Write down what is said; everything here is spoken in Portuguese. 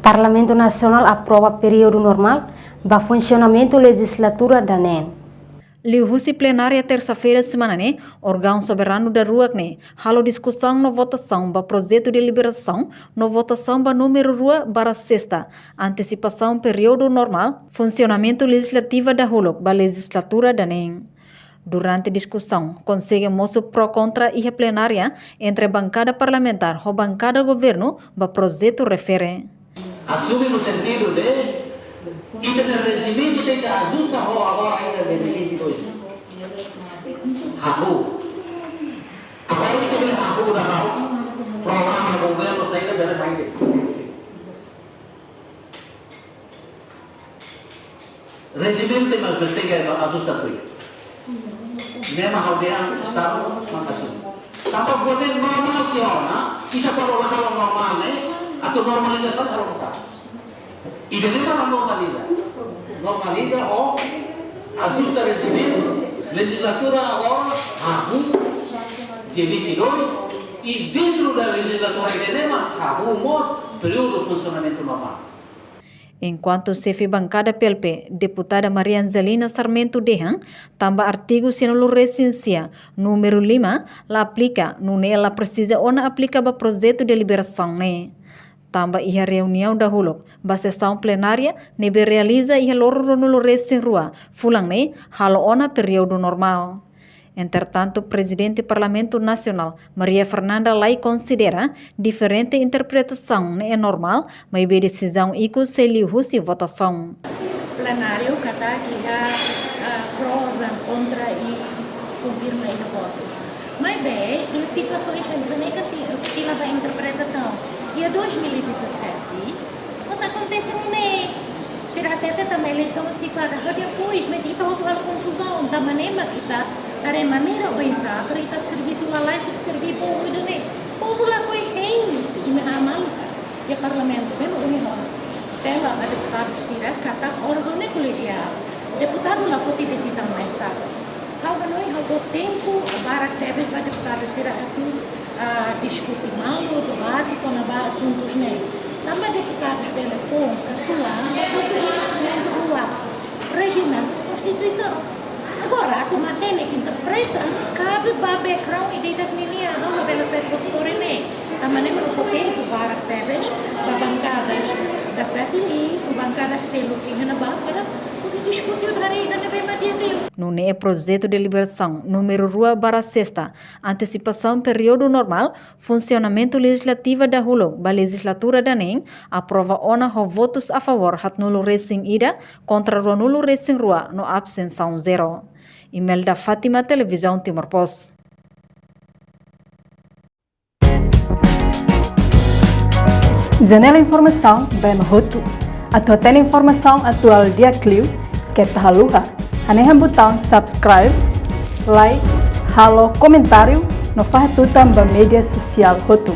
Parlamento Nacional aprova período normal para funcionamento legislatura da NEN. Liuhusi plenária terça-feira de semana, órgão soberano da RUAC, halo discussão no votação para projeto de liberação, no votação para número rua para sexta, antecipação período normal, funcionamento legislativo da RULOC para legislatura da NEN. Durante a discussão, consegue moço pró-contra e a plenária entre a bancada parlamentar e a bancada governo para projeto refere. Assume no sentido de ainda no regimento tem que ajustar agora ainda em 2022. Rahu. Agora isso vem Rahu da Rahu. Programa do governo saída da mais. Regimento tem mais tem que ajustar tudo. Mesmo aldeia estado makasih. Tanpa governo normal que ona, kita kalau lahal normal atau normalização kalau kita. E devemos normaliza ou ajusta regimento, legislatura agora, de 22, e dentro da legislatura que temos, arrumou período de funcionamento normal. Enquanto chefe bancada PLP, deputada Maria Angelina Sarmento Dehan, também artigo sino recência número 5, la aplica, não ela precisa ona aplica para projeto de liberação, Também a reunião da RULOC, a sessão plenária, nebe realiza e loro no recém rua, fulang halo ona período normal. Entretanto, presidente do Parlamento Nacional, Maria Fernanda Lai, considera diferente interpretação é normal, mas a decisão iku se liuhusi votação. Plenário kata que prosa contra e confirma os votos. Mas bem, em situações que se leva a interpretação. E em 2017, mas acontece será até também eleição de ciclada depois, mas isso houve uma confusão da maneira que está, da maneira de pensar, para ir ao serviço lá life de servir povo e doné. Povo lá foi rei e me amalca. E o parlamento, bem no união, tela a deputada Cira, cata órgão colegial. Deputado lá foi de decisão mais sábado. Há o tempo para ter a deputada Cira discutir mal o debate com assuntos negros. Também deputados pela fome, calcular, porque o instrumento rural, regina a Constituição. Agora, a matéria que interpreta, cabe para o background e da menina, não deve ser professora nem. A maneira que eu tempo para teves, para bancadas da FETI, bancadas selo que na banca, discutir o rei da matéria. No projeto de liberação número rua para sexta, antecipação período normal, funcionamento legislativo da RULOC, a legislatura da NEN, aprova ona votos a favor hat nulo recém ida contra o nulo recém rua no abstenção 0. Imelda Fátima, Televisão Timor-Post. Janela Informação, bem Roto. Atau tem informação atual dia Clio, que tá luha. Anehan botão subscribe, like, halo, comentário, no faz tudo também mídia social Roto.